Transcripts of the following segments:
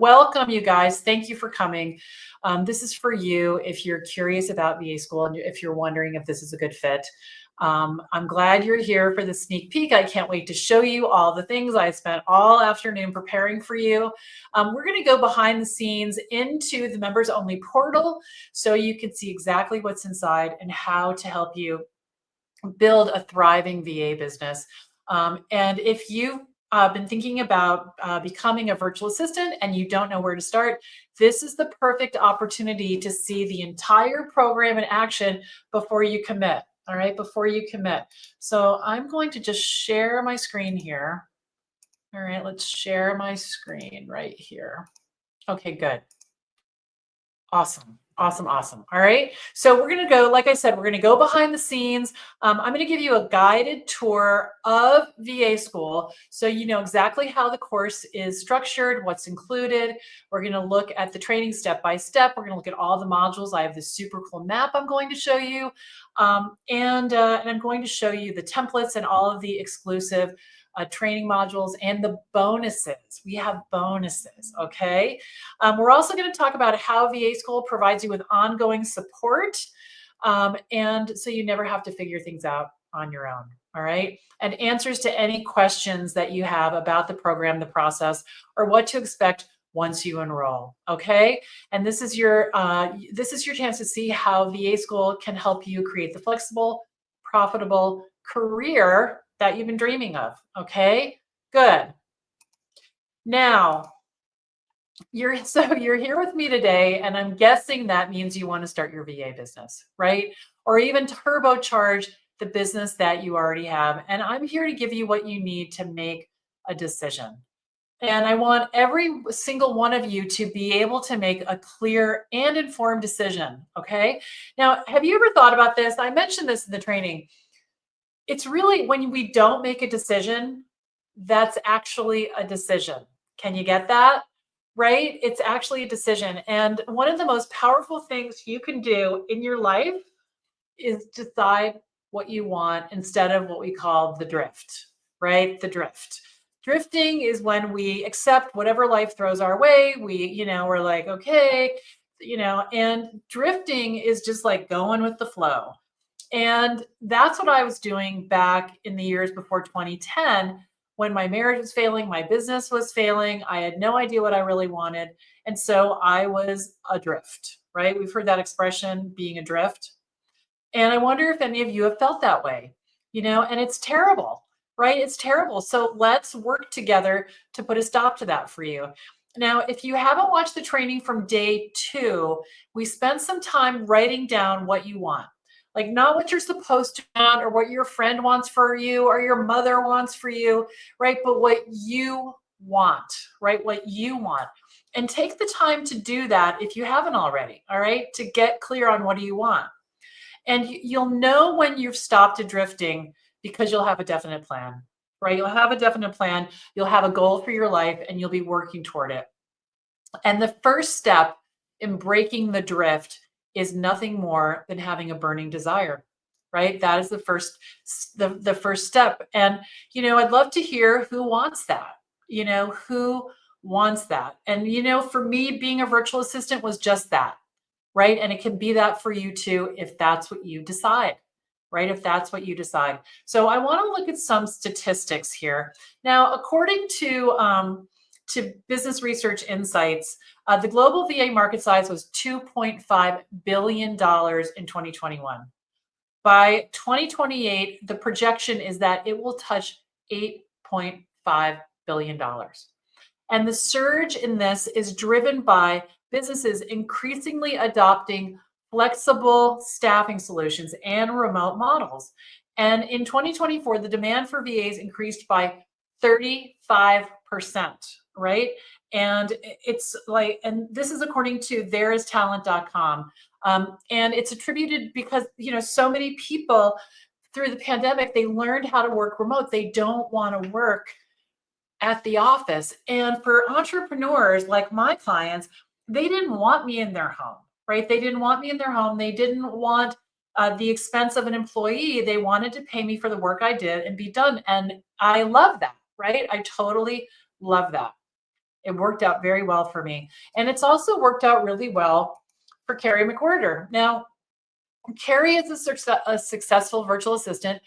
Welcome, you guys. Thank you for coming. This is for you if you're curious about VA school and if you're wondering if this is a good fit. I'm glad you're here for the sneak peek. I can't wait to show you all the things I spent all afternoon preparing for you. We're going to go behind the scenes into the members only portal so you can see exactly what's inside and how to help you build a thriving VA business. And if you've been thinking about becoming a virtual assistant and you don't know where to start, this is the perfect opportunity to see the entire program in action before you commit. All right, before you commit. So I'm going to just share my screen here. All right, let's share my screen right here. Okay, good. Awesome. Awesome. Awesome. All right. So we're going to go, like I said, we're going to go behind the scenes. I'm going to give you a guided tour of VA school so you know exactly how the course is structured, what's included. We're going to look at the training step by step. We're going to look at all the modules. I have this super cool map I'm going to show you. And I'm going to show you the templates and all of the exclusive training modules and the bonuses. We have bonuses. Okay. We're also going to talk about how VA School provides you with ongoing support. And so you never have to figure things out on your own. All right. And answers to any questions that you have about the program, the process, or what to expect once you enroll. Okay. And this is your chance to see how VA School can help you create the flexible, profitable career that you've been dreaming of. Okay. Good. Now, you're here with me today, and I'm guessing that means you want to start your VA business, right? Or even turbocharge the business that you already have. And I'm here to give you what you need to make a decision. And I want every single one of you to be able to make a clear and informed decision. Okay. Now, have you ever thought about this? I mentioned this in the training. It's really when we don't make a decision, that's actually a decision. Can you get that? Right? It's actually a decision. And one of the most powerful things you can do in your life is decide what you want instead of what we call the drift, right? The drift. Drifting is when we accept whatever life throws our way. We're like, okay, and drifting is just like going with the flow. And that's what I was doing back in the years before 2010 when my marriage was failing, my business was failing. I had no idea what I really wanted. And so I was adrift, right? We've heard that expression, being adrift. And I wonder if any of you have felt that way, and it's terrible, right? It's terrible. So let's work together to put a stop to that for you. Now, if you haven't watched the training from day 2, we spent some time writing down what you want. Like not what you're supposed to want or what your friend wants for you or your mother wants for you, right? But what you want, right? What you want. And take the time to do that if you haven't already, all right? To get clear on what do you want. And you'll know when you've stopped drifting because you'll have a definite plan, right? You'll have a definite plan. You'll have a goal for your life and you'll be working toward it. And the first step in breaking the drift is nothing more than having a burning desire, right? That is the first step. And I'd love to hear who wants that. Who wants that. And for me, being a virtual assistant was just that, right? And it can be that for you too if that's what you decide, right? If that's what you decide. So I want to look at some statistics here. Now, according to Business Research Insights, the global VA market size was $2.5 billion in 2021. By 2028, the projection is that it will touch $8.5 billion. And the surge in this is driven by businesses increasingly adopting flexible staffing solutions and remote models. And in 2024, the demand for VAs increased by 35%, right? And it's like, and this is according to thereistalent.com. And it's attributed because, so many people through the pandemic, they learned how to work remote. They don't want to work at the office. And for entrepreneurs like my clients, they didn't want me in their home, right? They didn't want me in their home. They didn't want the expense of an employee. They wanted to pay me for the work I did and be done. And I love that, right? I totally love that. It worked out very well for me. And it's also worked out really well for Carrie McWhorter. Now, Carrie is a successful virtual assistant.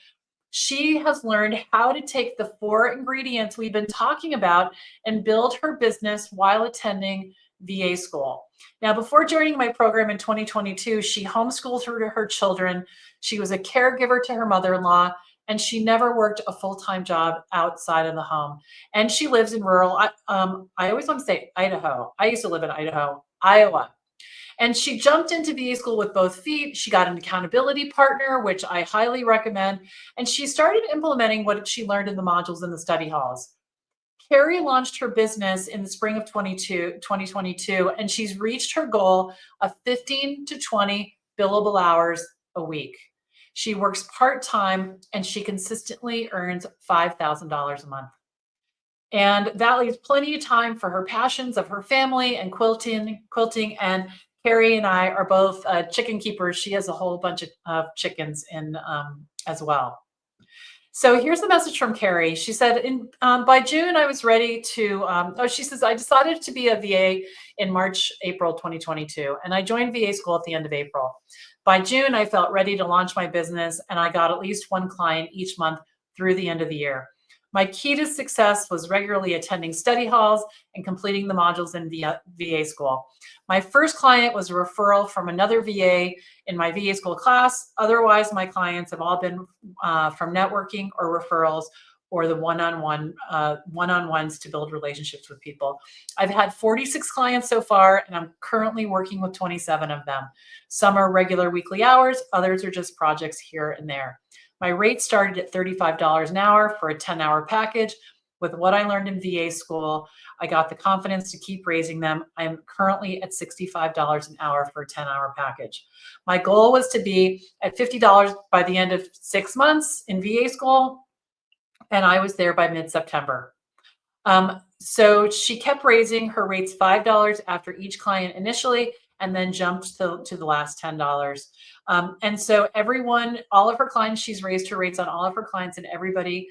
She has learned how to take the 4 ingredients we've been talking about and build her business while attending VA school. Now, before joining my program in 2022, she homeschooled her children. She was a caregiver to her mother-in-law, and she never worked a full-time job outside of the home. And she lives in rural, I always want to say Idaho. I used to live in Idaho, Iowa. And she jumped into VA school with both feet. She got an accountability partner, which I highly recommend. And she started implementing what she learned in the modules in the study halls. Carrie launched her business in the spring of 2022, and she's reached her goal of 15 to 20 billable hours a week. She works part-time and she consistently earns $5,000 a month. And that leaves plenty of time for her passions of her family and quilting. And Carrie and I are both chicken keepers. She has a whole bunch of chickens in as well. So here's the message from Carrie. She said, by June, I was ready to, she says, I decided to be a VA in March, April 2022, and I joined VA school at the end of April. By June, I felt ready to launch my business, and I got at least one client each month through the end of the year. My key to success was regularly attending study halls and completing the modules in VA school. My first client was a referral from another VA in my VA school class. Otherwise, my clients have all been from networking or referrals or the one-on-ones to build relationships with people. I've had 46 clients so far, and I'm currently working with 27 of them. Some are regular weekly hours, others are just projects here and there. My rate started at $35 an hour for a 10-hour package. With what I learned in VA school, I got the confidence to keep raising them. I'm currently at $65 an hour for a 10-hour package. My goal was to be at $50 by the end of 6 months in VA school, and I was there by mid-September. So she kept raising her rates $5 after each client initially, and then jumped to the last $10. And so all of her clients, she's raised her rates on all of her clients, and everybody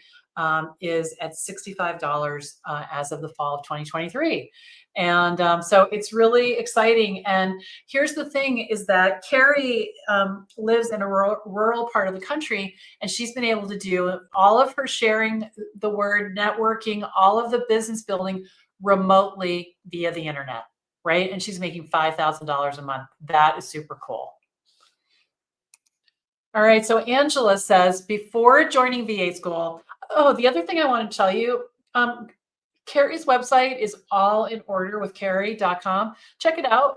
is at $65 as of the fall of 2023. And so it's really exciting. And here's the thing is that Carrie lives in a rural part of the country, and she's been able to do all of her sharing the word, networking, all of the business building remotely via the internet, right? And she's making $5,000 a month. That is super cool. All right, so Angela says, before joining VA school, the other thing I want to tell you, Carrie's website is all in order with Carrie.com. Check it out.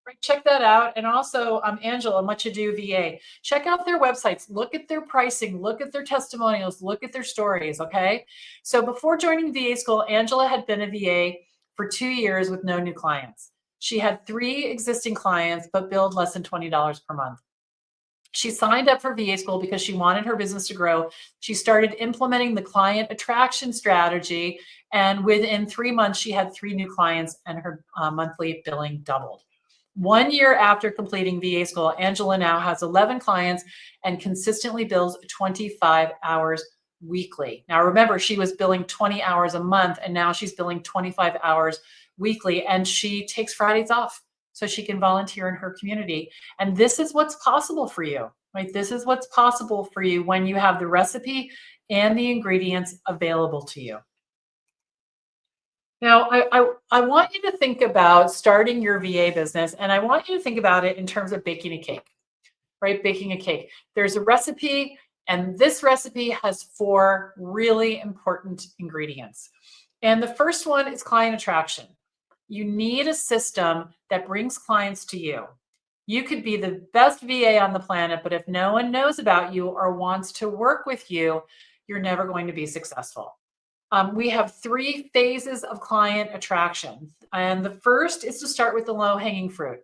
Right, check that out. And also, Angela, Much Ado VA. Check out their websites. Look at their pricing. Look at their testimonials. Look at their stories, okay? So before joining VA school, Angela had been a VA for 2 years with no new clients. She had 3 existing clients, but billed less than $20 per month. She signed up for VA school because she wanted her business to grow. She started implementing the client attraction strategy, and within 3 months, she had 3 new clients, and her monthly billing doubled. 1 year after completing VA school, Angela now has 11 clients and consistently bills 25 hours weekly. Now, remember, she was billing 20 hours a month, and now she's billing 25 hours weekly, and she takes Fridays off so she can volunteer in her community. And this is what's possible for you, right? This is what's possible for you when you have the recipe and the ingredients available to you. Now, I want you to think about starting your VA business, and I want you to think about it in terms of baking a cake, right? Baking a cake. There's a recipe, and this recipe has 4 really important ingredients. And the first one is client attraction. You need a system that brings clients to you. You could be the best VA on the planet, but if no one knows about you or wants to work with you, you're never going to be successful. We have 3 phases of client attraction. And the first is to start with the low-hanging fruit.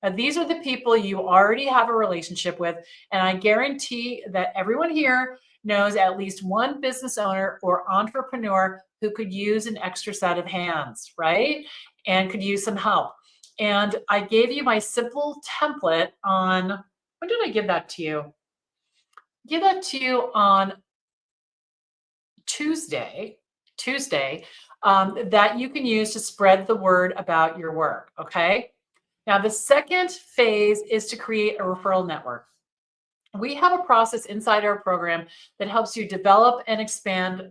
Now, these are the people you already have a relationship with, and I guarantee that everyone here knows at least one business owner or entrepreneur who could use an extra set of hands, right? And could use some help. And I gave you my simple template on, when did I give that to you? Give that to you on Tuesday. that you can use to spread the word about your work. Okay. Now, the second phase is to create a referral network. We have a process inside our program that helps you develop and expand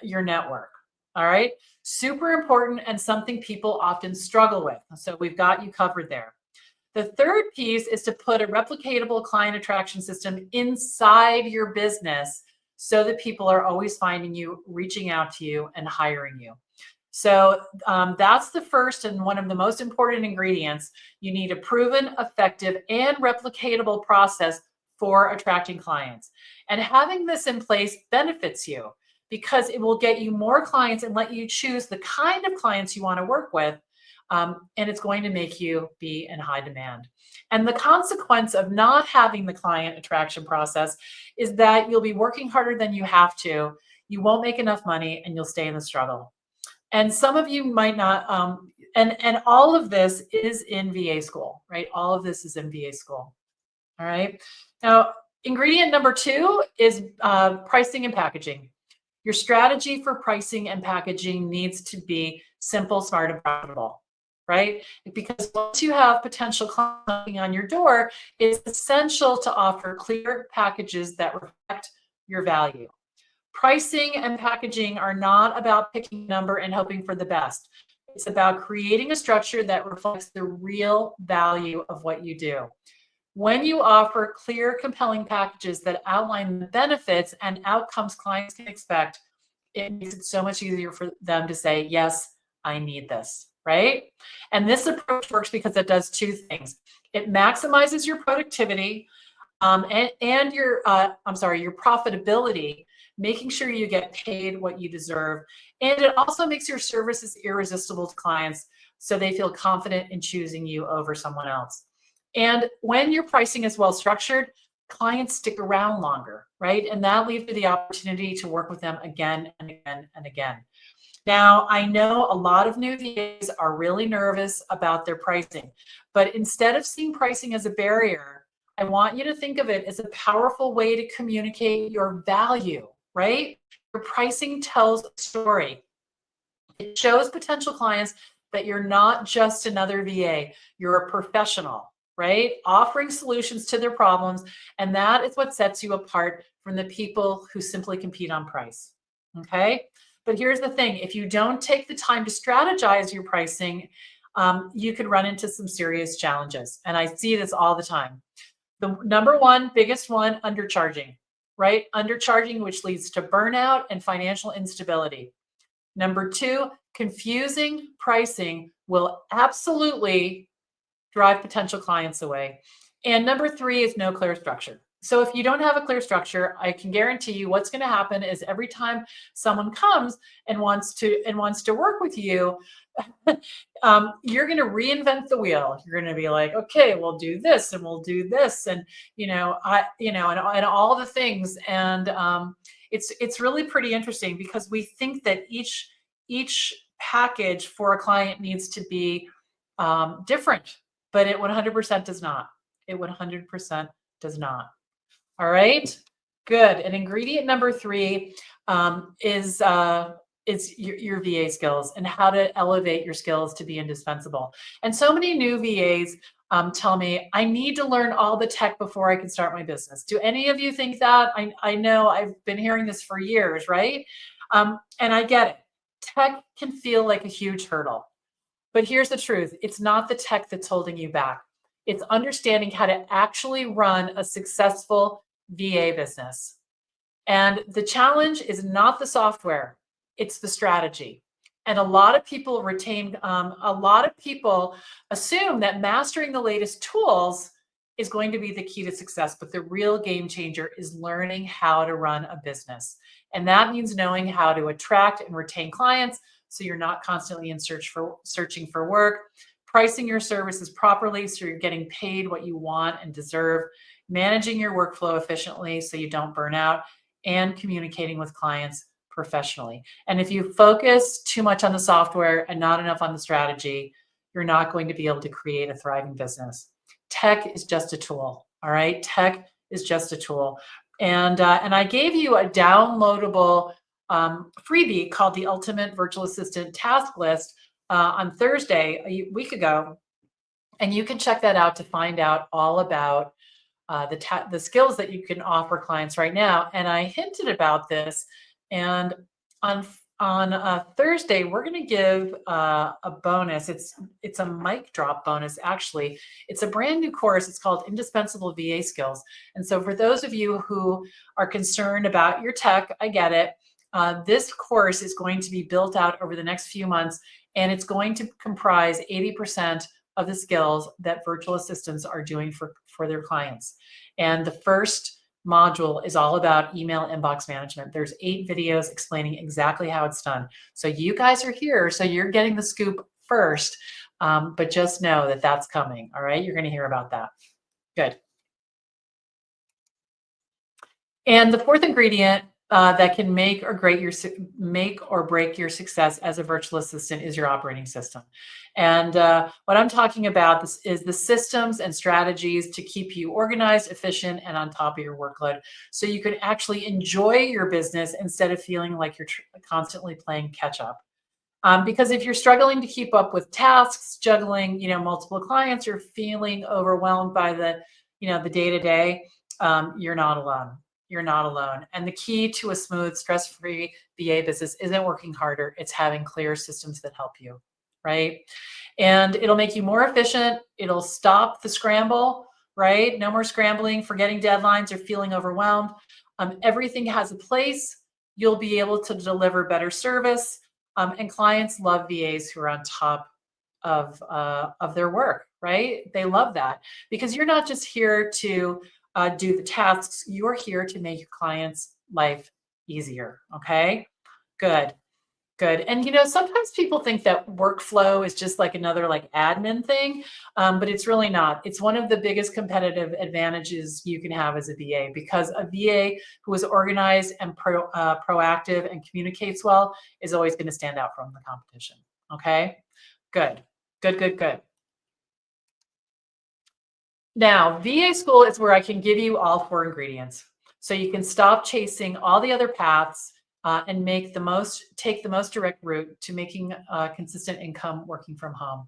your network. All right. Super important and something people often struggle with. So we've got you covered there. The third piece is to put a replicatable client attraction system inside your business so that people are always finding you, reaching out to you, and hiring you. So that's the first and one of the most important ingredients. You need a proven, effective, and replicatable process for attracting clients. And having this in place benefits you because it will get you more clients and let you choose the kind of clients you want to work with. And it's going to make you be in high demand. And the consequence of not having the client attraction process is that you'll be working harder than you have to. You won't make enough money and you'll stay in the struggle. And some of you might not, and all of this is in VA school, right? All of this is in VA school. All right. Now, ingredient number 2 is pricing and packaging. Your strategy for pricing and packaging needs to be simple, smart, and profitable, right? Because once you have potential clients knocking on your door, it's essential to offer clear packages that reflect your value. Pricing and packaging are not about picking a number and hoping for the best. It's about creating a structure that reflects the real value of what you do. When you offer clear, compelling packages that outline the benefits and outcomes clients can expect, it makes it so much easier for them to say, yes, I need this, right? And this approach works because it does 2 things. It maximizes your productivity and your profitability, making sure you get paid what you deserve. And it also makes your services irresistible to clients so they feel confident in choosing you over someone else. And when your pricing is well structured, clients stick around longer, right? And that leaves you the opportunity to work with them again and again and again. Now, I know a lot of new VAs are really nervous about their pricing, but instead of seeing pricing as a barrier, I want you to think of it as a powerful way to communicate your value, right? Your pricing tells a story. It shows potential clients that you're not just another VA, you're a professional, right? Offering solutions to their problems. And that is what sets you apart from the people who simply compete on price. Okay. But here's the thing, if you don't take the time to strategize your pricing, you could run into some serious challenges. And I see this all the time. The number one, biggest one, undercharging, right? Undercharging, which leads to burnout and financial instability. Number 2, confusing pricing will absolutely drive potential clients away. And number 3 is no clear structure. So if you don't have a clear structure, I can guarantee you what's going to happen is every time someone comes and wants to work with you, you're going to reinvent the wheel. You're going to be like, okay, we'll do this and we'll do this, and and all the things. And it's really pretty interesting because we think that each package for a client needs to be different, but it 100% does not. It 100% does not. All right, good. And ingredient number 3 is your VA skills and how to elevate your skills to be indispensable. And so many new VAs tell me, I need to learn all the tech before I can start my business. Do any of you think that? I know I've been hearing this for years, right? And I get it. Tech can feel like a huge hurdle. But here's the truth. It's not the tech that's holding you back. It's understanding how to actually run a successful VA business. And the challenge is not the software, it's the strategy. And a lot of people assume that mastering the latest tools is going to be the key to success. But the real game changer is learning how to run a business. And that means knowing how to attract and retain clients so you're not constantly searching for work, pricing your services properly so you're getting paid what you want and deserve, managing your workflow efficiently so you don't burn out, and communicating with clients professionally. And if you focus too much on the software and not enough on the strategy, you're not going to be able to create a thriving business. Tech is just a tool, all right? Tech is just a tool. And I gave you a downloadable freebie called the Ultimate Virtual Assistant Task List on Thursday, a week ago. And you can check that out to find out all about the skills that you can offer clients right now. And I hinted about this, and on Thursday we're going to give a bonus. It's a mic drop bonus. Actually, it's a brand new course. It's called Indispensable VA Skills. And so for those of you who are concerned about your tech, I get it. This course is going to be built out over the next few months, and it's going to comprise 80% of the skills that virtual assistants are doing for their clients. And the first module is all about email inbox management. There's 8 videos explaining exactly how it's done. So you guys are here, so you're getting the scoop first, but just know that that's coming. All right, you're going to hear about that. Good. And the fourth ingredient that can make or break your success as a virtual assistant is your operating system. And what I'm talking about is the systems and strategies to keep you organized, efficient, and on top of your workload, so you can actually enjoy your business instead of feeling like you're constantly playing catch up. Because if you're struggling to keep up with tasks, juggling, multiple clients, you're feeling overwhelmed by the day to day, you're not alone. You're not alone. And the key to a smooth, stress-free VA business isn't working harder. It's having clear systems that help you, right? And it'll make you more efficient. It'll stop the scramble, right? No more scrambling, forgetting deadlines, or feeling overwhelmed. Everything has a place. You'll be able to deliver better service. And clients love VAs who are on top of their work, right? They love that, because you're not just here to do the tasks. You're here to make your clients' life easier. Okay, good, good. And sometimes people think that workflow is just like another admin thing, but it's really not. It's one of the biggest competitive advantages you can have as a VA, because a VA who is organized and proactive and communicates well is always going to stand out from the competition. Okay, good, good, good, good. Now, VA school is where I can give you all 4 ingredients. So you can stop chasing all the other paths and take the most direct route to making consistent income working from home.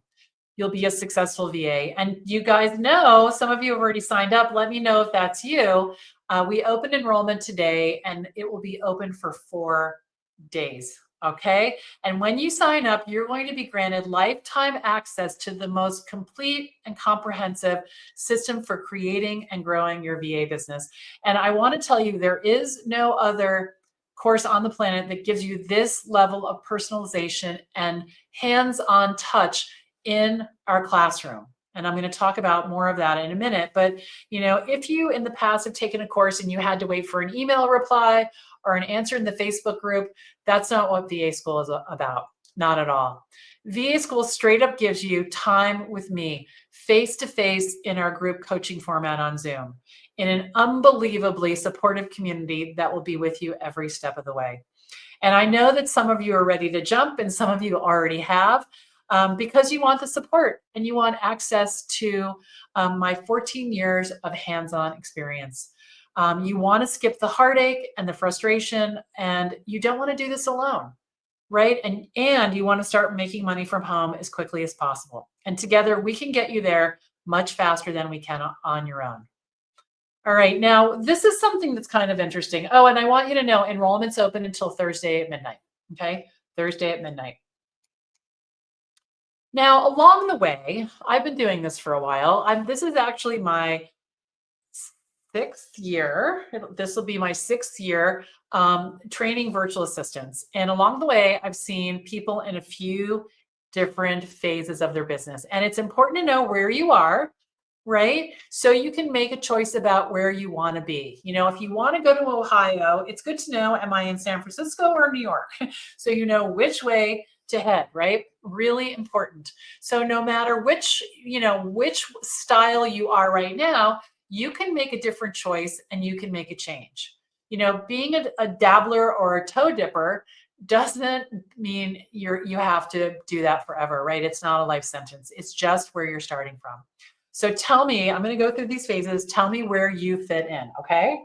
You'll be a successful VA. And you guys know, some of you have already signed up. Let me know if that's you. We opened enrollment today, and it will be open for 4 days. Okay. And when you sign up, you're going to be granted lifetime access to the most complete and comprehensive system for creating and growing your VA business. And I want to tell you, there is no other course on the planet that gives you this level of personalization and hands-on touch in our classroom. And I'm going to talk about more of that in a minute. But, if you in the past have taken a course and you had to wait for an email reply or an answer in the Facebook group, that's not what VA school is about. Not at all. VA school straight up gives you time with me, face to face, in our group coaching format on Zoom, in an unbelievably supportive community that will be with you every step of the way. And I know that some of you are ready to jump, and some of you already have, because you want the support and you want access to my 14 years of hands-on experience. You want to skip the heartache and the frustration, and you don't want to do this alone, right? And you want to start making money from home as quickly as possible. And together we can get you there much faster than we can on your own. All right, now this is something that's kind of interesting. Oh, and I want you to know enrollment's open until Thursday at midnight. Okay, Thursday at midnight. Now, along the way, I've been doing this for a while. This is actually my 6th year. This will be my 6th year training virtual assistants. And along the way, I've seen people in a few different phases of their business. And it's important to know where you are, right? So you can make a choice about where you want to be. If you want to go to Ohio, it's good to know, am I in San Francisco or New York? So you know which way to head, right? Really important. So no matter which style you are right now, you can make a different choice and you can make a change. Being a dabbler or a toe dipper doesn't mean you have to do that forever, right? It's not a life sentence. It's just where you're starting from. So tell me, I'm going to go through these phases. Tell me where you fit in, okay?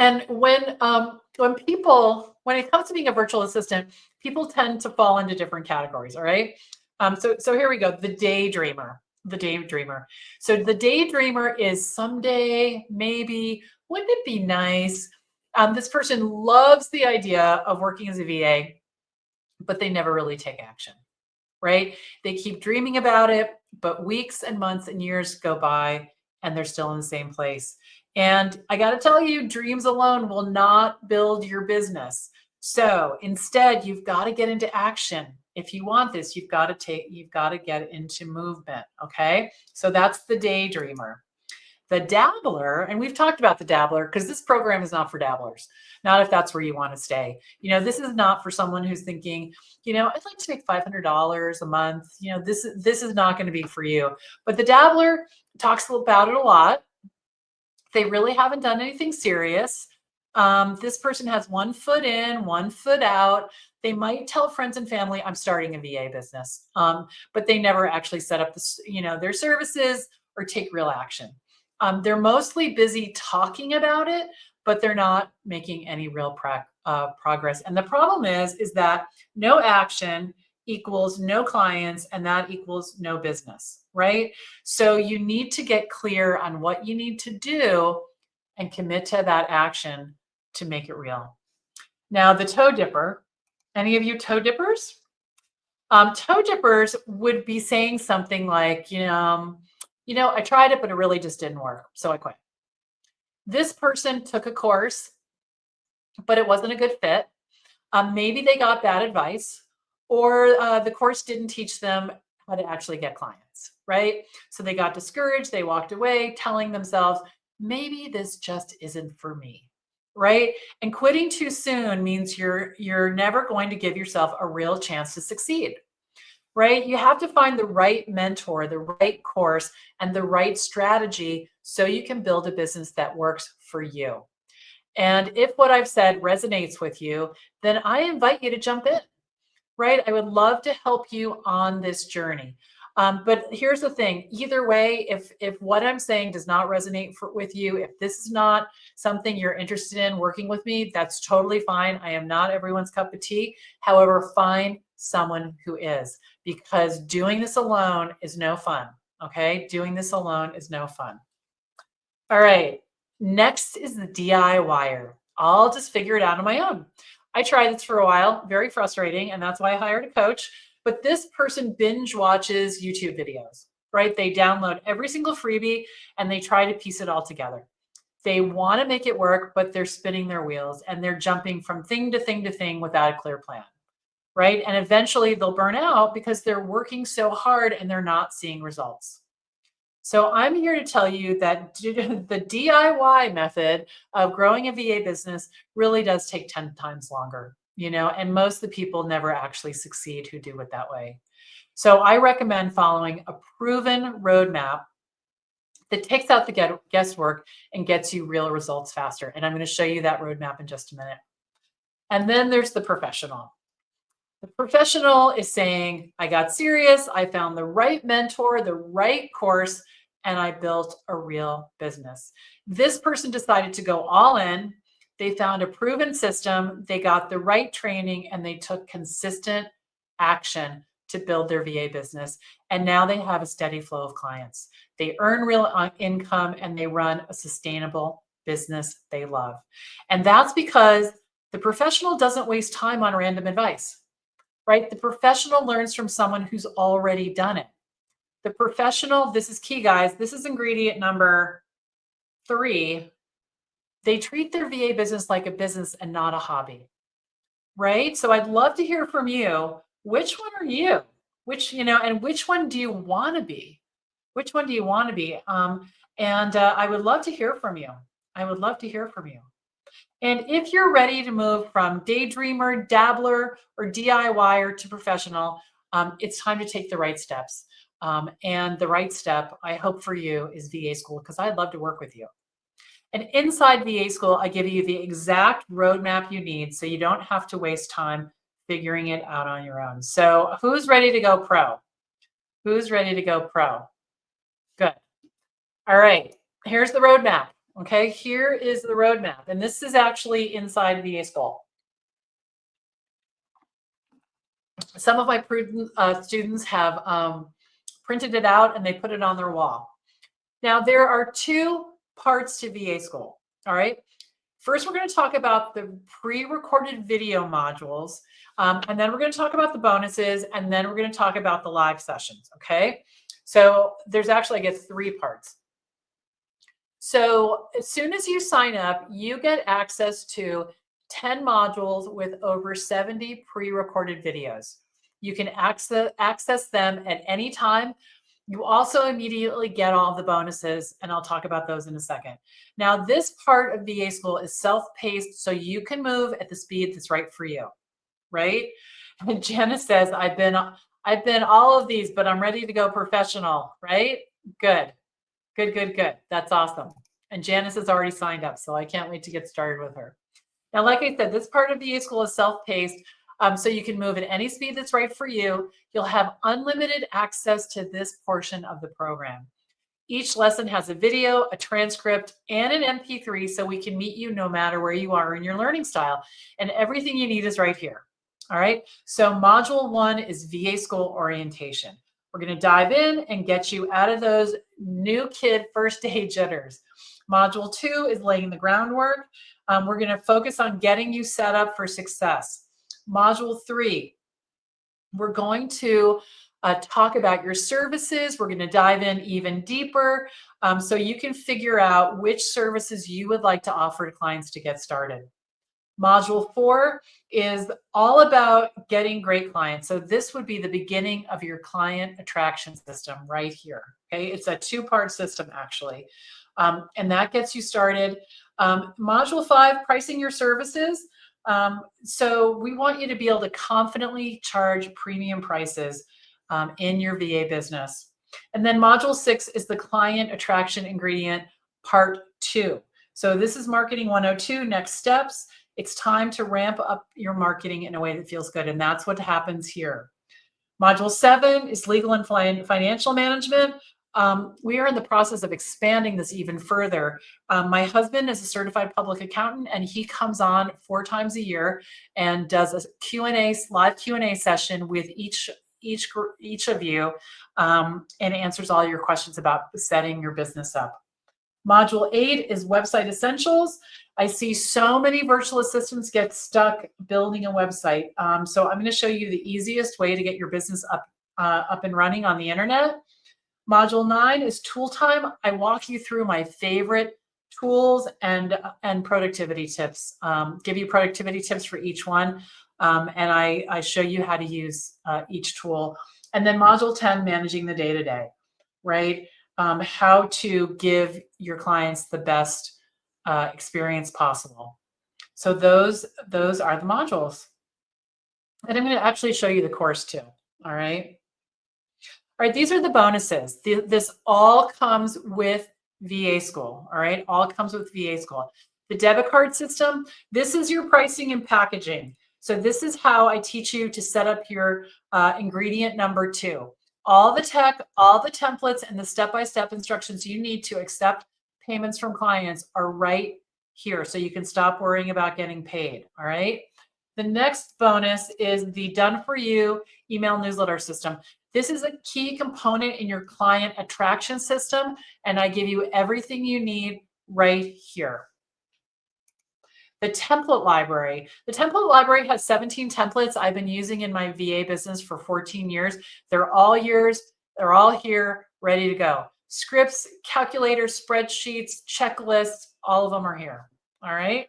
And when it comes to being a virtual assistant, people tend to fall into different categories. All right. So here we go. The daydreamer. The daydreamer. So the daydreamer is someday, maybe, wouldn't it be nice? This person loves the idea of working as a VA, but they never really take action, right? They keep dreaming about it, but weeks and months and years go by and they're still in the same place. And I got to tell you, dreams alone will not build your business. So instead, you've got to get into action. If you want this, you've got to get into movement. Okay. So that's the daydreamer. The dabbler, and we've talked about the dabbler because this program is not for dabblers, not if that's where you want to stay. This is not for someone who's thinking, I'd like to make $500 a month. This is not going to be for you. But the dabbler talks about it a lot. They really haven't done anything serious. This person has one foot in, one foot out. They might tell friends and family, I'm starting a VA business, but they never actually set up their services or take real action. They're mostly busy talking about it, but they're not making any real progress. And the problem is that no action equals no clients, and that equals no business, right? So you need to get clear on what you need to do and commit to that action to make it real. Now, the toe dipper, any of you toe dippers? Toe dippers would be saying something like, I tried it, but it really just didn't work, so I quit. This person took a course, but it wasn't a good fit. Maybe they got bad advice, or the course didn't teach them how to actually get clients, right? So they got discouraged, they walked away telling themselves, maybe this just isn't for me, right? And quitting too soon means you're never going to give yourself a real chance to succeed, right? You have to find the right mentor, the right course, and the right strategy so you can build a business that works for you. And if what I've said resonates with you, then I invite you to jump in, right? I would love to help you on this journey. But here's the thing, either way, if what I'm saying does not resonate with you, if this is not something you're interested in working with me, that's totally fine. I am not everyone's cup of tea. However, find someone who is, because doing this alone is no fun. Okay. Doing this alone is no fun. All right. Next is the DIYer. I'll just figure it out on my own. I tried this for a while, very frustrating, and that's why I hired a coach. But this person binge watches YouTube videos, right? They download every single freebie and they try to piece it all together. They want to make it work, but they're spinning their wheels and they're jumping from thing to thing to thing without a clear plan, right? And eventually they'll burn out because they're working so hard and they're not seeing results. So I'm here to tell you that the DIY method of growing a VA business really does take 10 times longer, and most of the people never actually succeed who do it that way. So I recommend following a proven roadmap that takes out the guesswork and gets you real results faster. And I'm going to show you that roadmap in just a minute. And then there's the professional. The professional is saying, I got serious, I found the right mentor, the right course, and I built a real business. This person decided to go all in. They found a proven system, they got the right training, and they took consistent action to build their VA business. And now they have a steady flow of clients. They earn real income and they run a sustainable business they love. And that's because the professional doesn't waste time on random advice. Right? The professional learns from someone who's already done it. The professional, this is key, guys. This is ingredient number 3. They treat their VA business like a business and not a hobby, right? So I'd love to hear from you. Which one are you? And which one do you want to be? Which one do you want to be? I would love to hear from you. I would love to hear from you. And if you're ready to move from daydreamer, dabbler, or DIYer to professional, it's time to take the right steps. And the right step, I hope for you, is VA school, because I'd love to work with you. And inside VA school, I give you the exact roadmap you need so you don't have to waste time figuring it out on your own. So who's ready to go pro? Who's ready to go pro? Good. All right. Here's the roadmap. Okay, here is the roadmap, and this is actually inside VA School. Some of my students have printed it out and they put it on their wall. Now, there are two parts to VA School, all right? First, we're going to talk about the pre-recorded video modules, and then we're going to talk about the bonuses, and then we're going to talk about the live sessions, okay? So there's actually, I guess, three parts. So as soon as you sign up, you get access to 10 modules with over 70 pre-recorded videos. You can access them at any time. You also immediately get all the bonuses, and I'll talk about those in a second. Now, this part of VA School is self-paced, so you can move at the speed that's right for you, right? And Janice says, I've been all of these, but I'm ready to go professional, right? Good. Good. That's awesome. And Janice has already signed up, so I can't wait to get started with her. Now, like I said, this part of VA School is self-paced, so you can move at any speed that's right for you. You'll have unlimited access to this portion of the program. Each lesson has a video, a transcript, and an MP3, so we can meet you no matter where you are in your learning style. And everything you need is right here. All right, so Module 1 is VA School Orientation. We're going to dive in and get you out of those new kid first day jitters. Module 2 is laying the groundwork. We're going to focus on getting you set up for success. Module 3, we're going to talk about your services. We're going to dive in even deeper so you can figure out which services you would like to offer to clients to get started. Module 4 is all about getting great clients. So this would be the beginning of your client attraction system right here. Okay, it's a two-part system actually, and that gets you started. Module 5, pricing your services. So we want you to be able to confidently charge premium prices in your VA business. And then Module 6 is the client attraction ingredient part 2. So this is Marketing 102, next steps. It's time to ramp up your marketing in a way that feels good. And that's what happens here. Module 7 is legal and financial management. We are in the process of expanding this even further. My husband is a certified public accountant, and he comes on 4 times a year and does a Q&A, live Q&A session with each of you and answers all your questions about setting your business up. Module 8 is website essentials. I see so many virtual assistants get stuck building a website. So I'm going to show you the easiest way to get your business up and running on the internet. Module 9 is tool time. I walk you through my favorite tools and productivity tips. Give you productivity tips for each one. And I show you how to use each tool. And then Module 10, managing the day-to-day, right? How to give your clients the best experience possible. So those are the modules. And I'm going to actually show you the course too. All right. All right, these are the bonuses. This all comes with VA School. All right, all comes with VA School. The debit card system, this is your pricing and packaging. So this is how I teach you to set up your ingredient number 2. All the tech, all the templates, and the step-by-step instructions you need to accept payments from clients are right here. So you can stop worrying about getting paid. All right. The next bonus is the done for you email newsletter system. This is a key component in your client attraction system, and I give you everything you need right here. The template library. The template library has 17 templates I've been using in my VA business for 14 years. They're all yours. They're all here, ready to go. Scripts, calculators, spreadsheets, checklists, all of them are here. All right.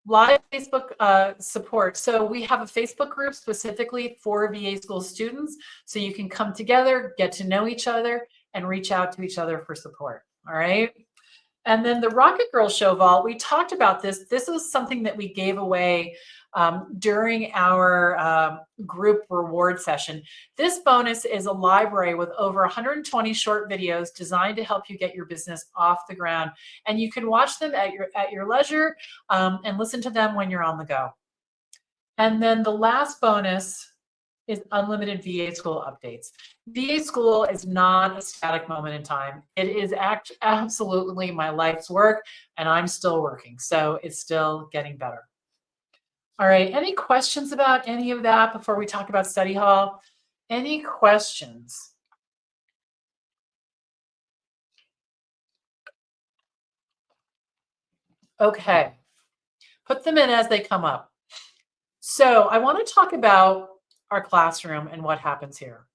Live Facebook support. So we have a Facebook group specifically for VA School students. So you can come together, get to know each other, and reach out to each other for support. All right. And then the Rocket Girl Show Vault, we talked about this. This was something that we gave away during our group reward session. This bonus is a library with over 120 short videos designed to help you get your business off the ground. And you can watch them at your leisure and listen to them when you're on the go. And then the last bonus is unlimited VA school updates. VA school is not a static moment in time. It is absolutely my life's work, and I'm still working. So it's still getting better. All right. Any questions about any of that before we talk about study hall? Any questions? Okay. Put them in as they come up. So I want to talk about our classroom and what happens here.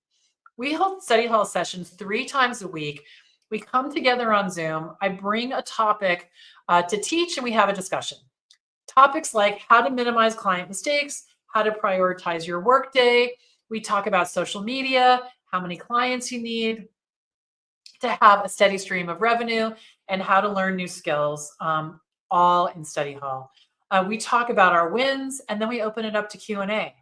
We hold study hall sessions 3 times a week. We come together on Zoom. I bring a topic to teach, and we have a discussion. Topics like how to minimize client mistakes, how to prioritize your workday. We talk about social media, how many clients you need to have a steady stream of revenue, and how to learn new skills, all in study hall. We talk about our wins, and then we open it up to Q&A.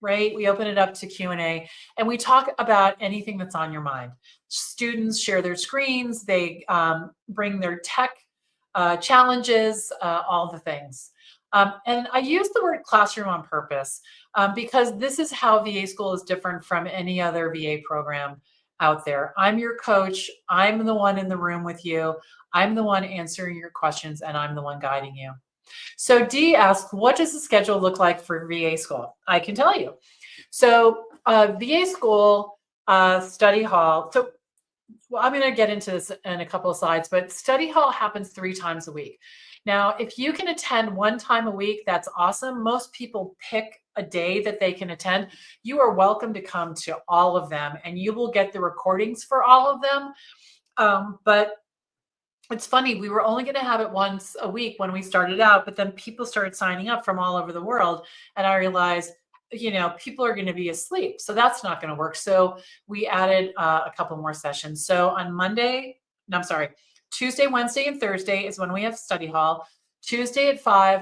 Right? We open it up to Q&A, and we talk about anything that's on your mind. Students share their screens, they bring their tech challenges, all the things. And I use the word classroom on purpose because this is how VA school is different from any other VA program out there. I'm your coach. I'm the one in the room with you. I'm the one answering your questions, and I'm the one guiding you. So Dee asked, what does the schedule look like for VA school? I can tell you. So VA school, study hall. So I'm going to get into this in a couple of slides, but study hall happens 3 times a week. Now, if you can attend 1 time a week, that's awesome. Most people pick a day that they can attend. You are welcome to come to all of them, and you will get the recordings for all of them. But it's funny, we were only going to have it once a week when we started out, but then people started signing up from all over the world. And I realized, people are going to be asleep. So that's not going to work. So we added a couple more sessions. So on Tuesday, Wednesday, and Thursday is when we have study hall. Tuesday at 5,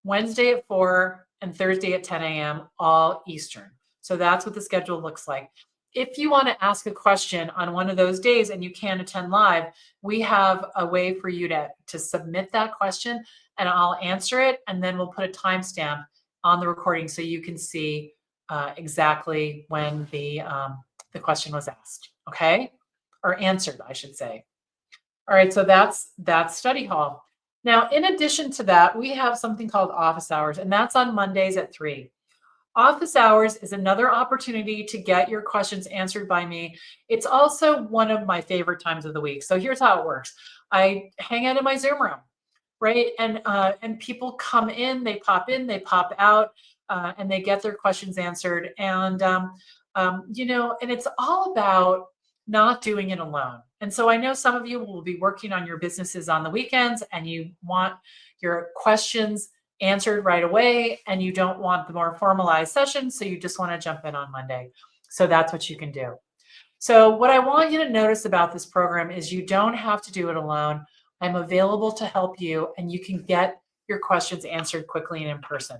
Wednesday at 4, and Thursday at 10 a.m., all Eastern. So that's what the schedule looks like. If you want to ask a question on one of those days and you can't attend live, we have a way for you to submit that question, and I'll answer it, and then we'll put a timestamp on the recording so you can see exactly when the question was asked, okay? Or answered, I should say. All right, so that's study hall. Now, in addition to that, we have something called office hours, and that's on Mondays at 3. Office hours is another opportunity to get your questions answered by me. It's also one of my favorite times of the week. So here's how it works. I hang out in my Zoom room, right? And people come in, they pop out, and they get their questions answered. And, and it's all about not doing it alone. And so I know some of you will be working on your businesses on the weekends, and you want your questions answered right away, and you don't want the more formalized session, so you just want to jump in on Monday. So that's what you can do. So what I want you to notice about this program is you don't have to do it alone. I'm available to help you, and you can get your questions answered quickly and in person.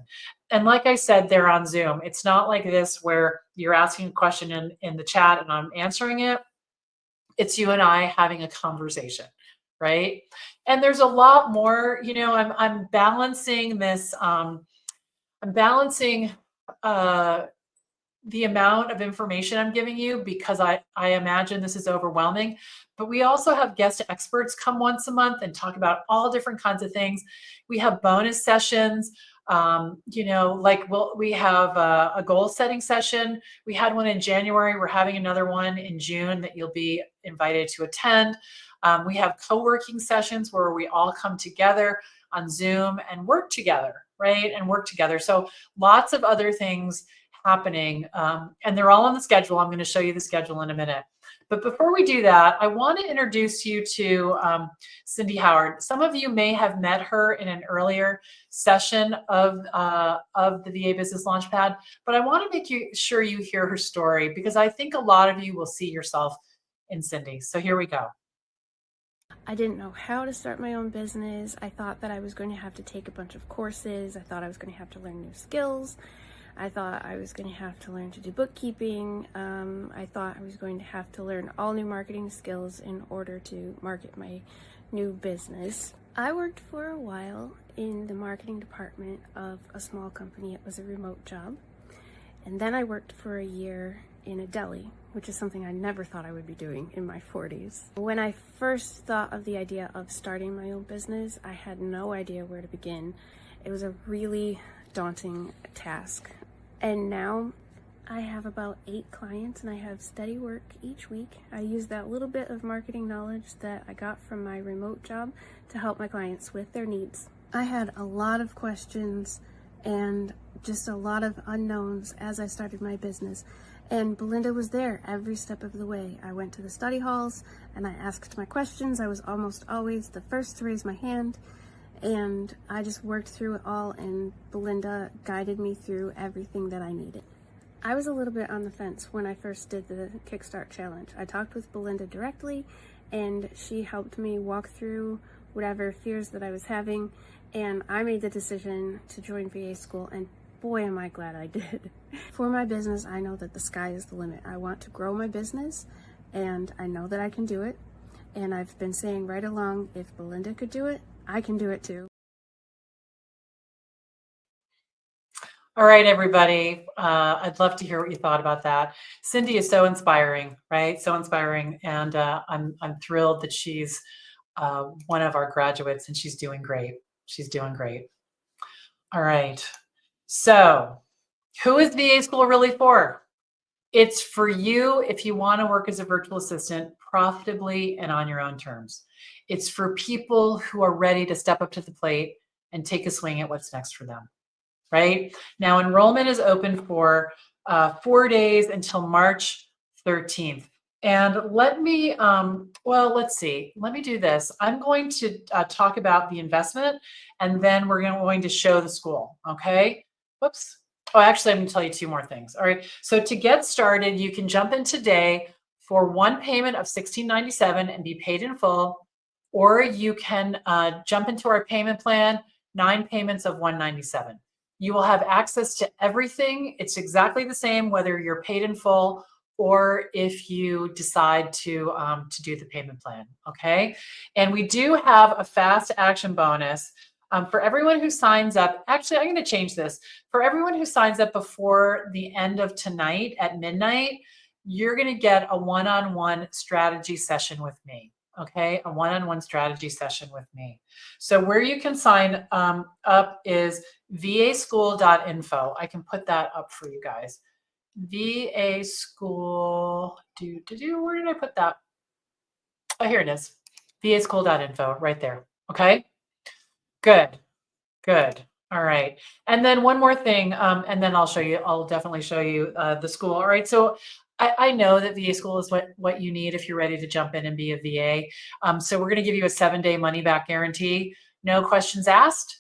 And like I said, they're on Zoom. It's not like this where you're asking a question in the chat and I'm answering it. It's you and I having a conversation, right? And there's a lot more, I'm balancing this, I'm balancing the amount of information I'm giving you because I imagine this is overwhelming. But we also have guest experts come once a month and talk about all different kinds of things. We have bonus sessions. We have a goal setting session. We had one in January. We're having another one in June that you'll be invited to attend. We have co-working sessions where we all come together on Zoom and work together, right? And work together. So lots of other things happening, and they're all on the schedule. I'm going to show you the schedule in a minute. But before we do that, I want to introduce you to Cindy Howard. Some of you may have met her in an earlier session of the VA Business Launchpad, but I want to make sure you hear her story because I think a lot of you will see yourself in Cindy. So here we go. I didn't know how to start my own business. I thought that I was going to have to take a bunch of courses. I thought I was going to have to learn new skills. I thought I was going to have to learn to do bookkeeping. I thought I was going to have to learn all new marketing skills in order to market my new business. I worked for a while in the marketing department of a small company. It was a remote job. And then I worked for a year in a deli, which is something I never thought I would be doing in my 40s. When I first thought of the idea of starting my own business, I had no idea where to begin. It was a really daunting task. And now I have about 8 clients and I have steady work each week. I use that little bit of marketing knowledge that I got from my remote job to help my clients with their needs. I had a lot of questions and just a lot of unknowns as I started my business. And Belinda was there every step of the way. I went to the study halls and I asked my questions. I was almost always the first to raise my hand. And I just worked through it all, and Belinda guided me through everything that I needed. I was a little bit on the fence when I first did the Kickstart Challenge. I talked with Belinda directly, and she helped me walk through whatever fears that I was having, and I made the decision to join VA school, and boy am I glad I did. For my business, I know that the sky is the limit. I want to grow my business, and I know that I can do it, and I've been saying right along, if Belinda could do it, I can do it too. All right, everybody. I'd love to hear what you thought about that. Cindy is so inspiring, right? So inspiring, and I'm thrilled that she's one of our graduates, and she's doing great. She's doing great. All right. So, who is VA school really for? It's for you if you want to work as a virtual assistant profitably and on your own terms. It's for people who are ready to step up to the plate and take a swing at what's next for them, right? Now, enrollment is open for 4 days until March 13th. And let me, let's see. Let me do this. I'm going to talk about the investment, and then we're going to show the school, okay? Whoops. Oh, actually, I'm going to tell you 2 more things. All right. So to get started, you can jump in today for one payment of $16.97 and be paid in full, or you can jump into our payment plan, 9 payments of $197. You will have access to everything. It's exactly the same whether you're paid in full or if you decide to do the payment plan, okay? And we do have a fast action bonus for everyone who signs up. Actually, I'm going to change this. For everyone who signs up before the end of tonight at midnight, you're going to get a one-on-one strategy session with me. Okay, a one-on-one strategy session with me. So where you can sign up is vaschool.info. I can put that up for you guys. VA school, where did I put that? Oh, here it is. vaschool.info right there. Okay, good. All right. And then one more thing, and then I'll definitely show you the school. All right. So I know that VA school is what you need if you're ready to jump in and be a VA. So we're going to give you a 7-day money back guarantee. No questions asked.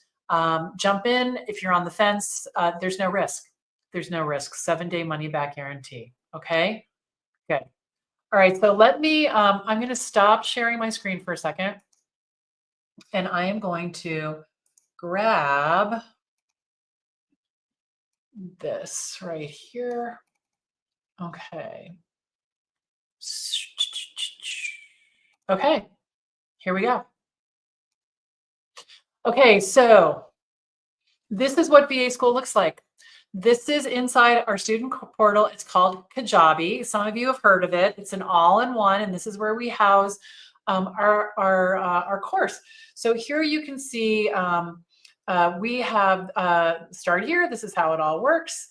Jump in. If you're on the fence, there's no risk. There's no risk. 7-day money back guarantee. Okay. Good. All right. So let me, I'm going to stop sharing my screen for a second. And I am going to grab this right here. Okay. Okay, here we go. Okay, so this is what VA school looks like. This is inside our student portal. It's called Kajabi. Some of you have heard of it. It's an all-in-one, and this is where we house our course. So here you can see we have start here. This is how it all works.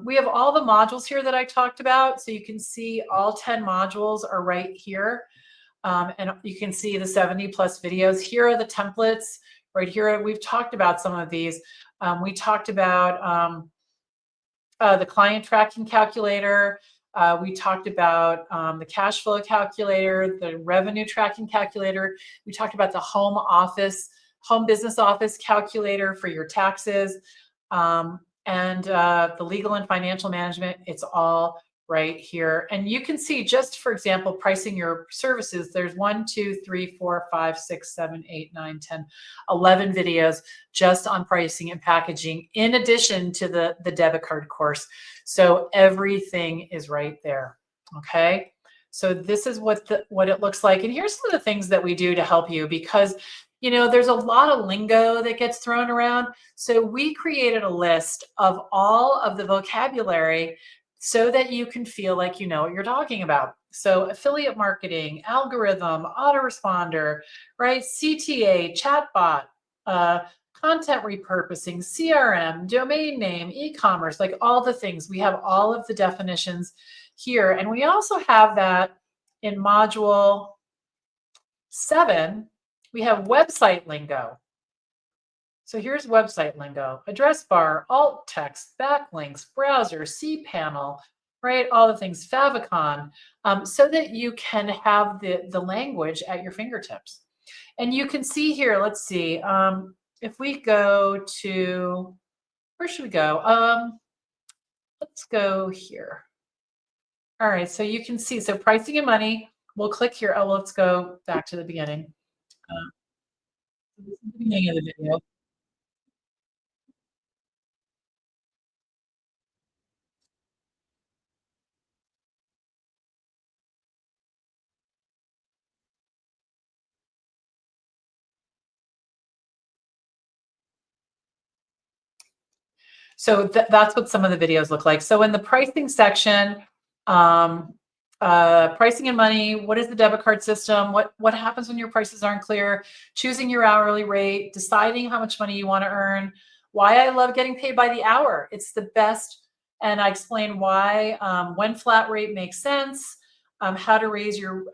We have all the modules here that I talked about. So you can see all 10 modules are right here. And you can see the 70 plus videos. Here are the templates right here. We've talked about some of these. We talked about the client tracking calculator. We talked about the cash flow calculator, the revenue tracking calculator. We talked about the home business office calculator for your taxes, and the legal and financial management. It's all right here. And you can see, just for example, pricing your services. There's 1, 2, 3, 4, 5, 6, 7, 8, 9, 10, 11 videos just on pricing and packaging, in addition to the debit card course. So everything is right there. Okay. So this is what it looks like. And here's some of the things that we do to help you, because There's a lot of lingo that gets thrown around. So we created a list of all of the vocabulary so that you can feel like you know what you're talking about. So affiliate marketing, algorithm, autoresponder, right? CTA, chatbot, uh, content repurposing, CRM, domain name, e-commerce, like all the things. We have all of the definitions here. And we also have that in module 7, we have website lingo. So here's website lingo: address bar, alt text, backlinks, browser, cPanel, right? All the things, favicon, so that you can have the language at your fingertips. And you can see here, let's see, if we go to, where should we go? Let's go here. All right, so you can see, so pricing and money, we'll click here. Oh, let's go back to the beginning. This is the beginning of the video. So that's what some of the videos look like. So in the pricing section, um, pricing and money, what is the debit card system? What happens when your prices aren't clear? Choosing your hourly rate, deciding how much money you want to earn, why I love getting paid by the hour. It's the best. And I explain why, when flat rate makes sense, how to raise your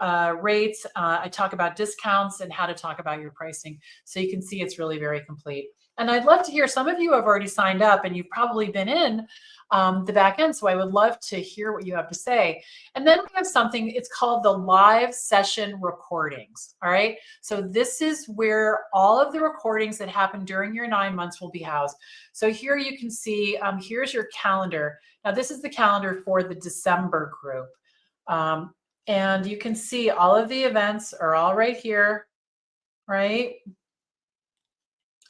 rates. I talk about discounts and how to talk about your pricing. So you can see it's really very complete. And I'd love to hear, some of you have already signed up and you've probably been in the back end. So I would love to hear what you have to say. And then we have something, it's called the live session recordings. All right. So this is where all of the recordings that happen during your 9 months will be housed. So here you can see, here's your calendar. Now this is the calendar for the December group. And you can see all of the events are all right here, right?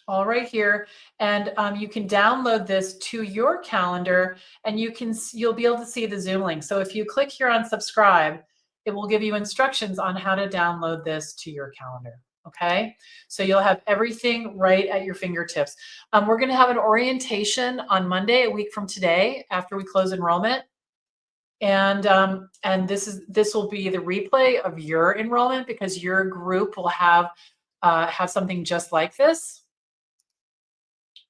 All right here. And you can download this to your calendar and you'll be able to see the Zoom link. So if you click here on subscribe, it will give you instructions on how to download this to your calendar. Okay, so you'll have everything right at your fingertips. We're going to have an orientation on Monday, a week from today, after we close enrollment. And this will be the replay of your enrollment, because your group will have something just like this.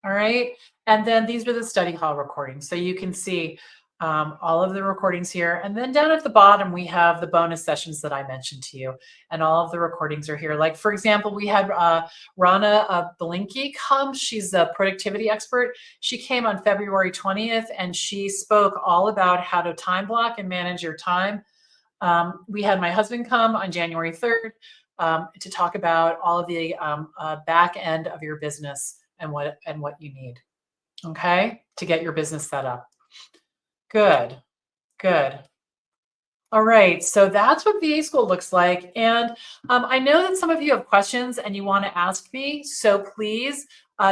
All right. And then these are the study hall recordings. So you can see all of the recordings here. And then down at the bottom, we have the bonus sessions that I mentioned to you. And all of the recordings are here. Like, for example, we had Rana Belinky come. She's a productivity expert. She came on February 20th, and she spoke all about how to time block and manage your time. We had my husband come on January 3rd to talk about all of the back end of your business and what you need, okay, to get your business set up. Good. All right, so that's what VA School looks like. And I know that some of you have questions and you want to ask me, so please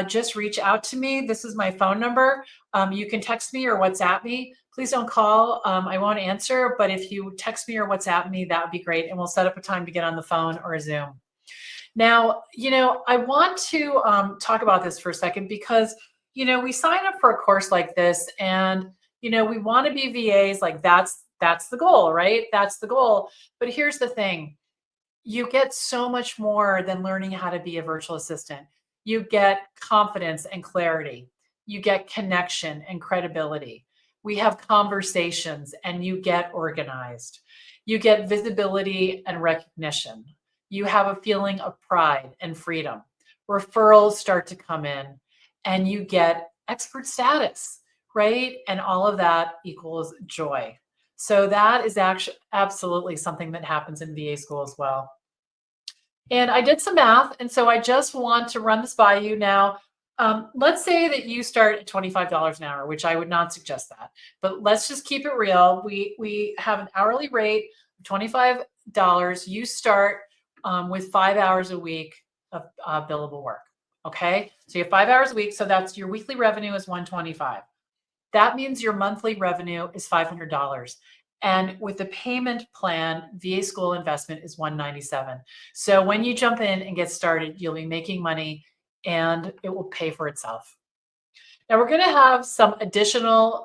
just reach out to me. This is my phone number. You can text me or WhatsApp me. Please don't call. I won't answer, but if you text me or WhatsApp me, that would be great. And we'll set up a time to get on the phone or a Zoom. Now, I want to talk about this for a second, because, we sign up for a course like this and, we want to be VAs. Like that's the goal, right? That's the goal. But here's the thing. You get so much more than learning how to be a virtual assistant. You get confidence and clarity. You get connection and credibility. We have conversations and you get organized. You get visibility and recognition. You have a feeling of pride and freedom. Referrals start to come in and you get expert status, right? And all of that equals joy. So that is actually absolutely something that happens in VA school as well. And I did some math, and so I just want to run this by you now. Let's say that you start at $25 an hour, which I would not suggest that, but let's just keep it real. We have an hourly rate of $25. You start with 5 hours a week of billable work. Okay, so you have 5 hours a week, so that's your weekly revenue is $125. That means your monthly revenue is $500. And with the payment plan, VA school investment is $197. So when you jump in and get started, you'll be making money and it will pay for itself. Now we're going to have some additional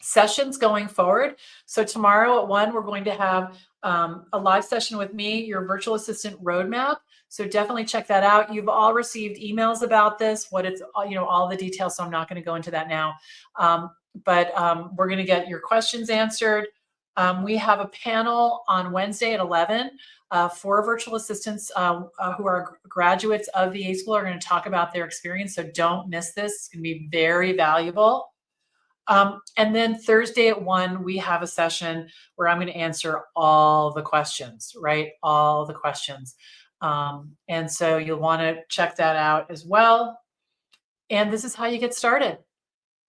sessions going forward. So tomorrow at 1, we're going to have a live session with me, your virtual assistant roadmap. So definitely check that out. You've all received emails about this, what it's, all the details. So I'm not going to go into that now. But we're going to get your questions answered. We have a panel on Wednesday at 11. 4 virtual assistants who are graduates of VA school are going to talk about their experience. So don't miss this. It's going to be very valuable. And then Thursday at 1, we have a session where I'm going to answer all the questions, right? All the questions. And so you'll want to check that out as well. And this is how you get started.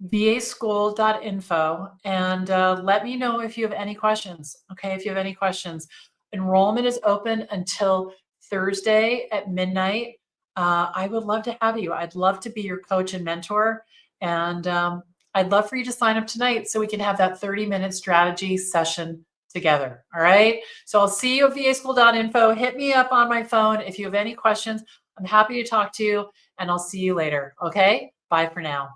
vaschool.info, and let me know if you have any questions. Okay, if you have any questions. Enrollment is open until Thursday at midnight. I would love to have you. I'd love to be your coach and mentor. And I'd love for you to sign up tonight so we can have that 30-minute strategy session together. All right. So I'll see you at vaschool.info. Hit me up on my phone if you have any questions. I'm happy to talk to you, and I'll see you later. Okay. Bye for now.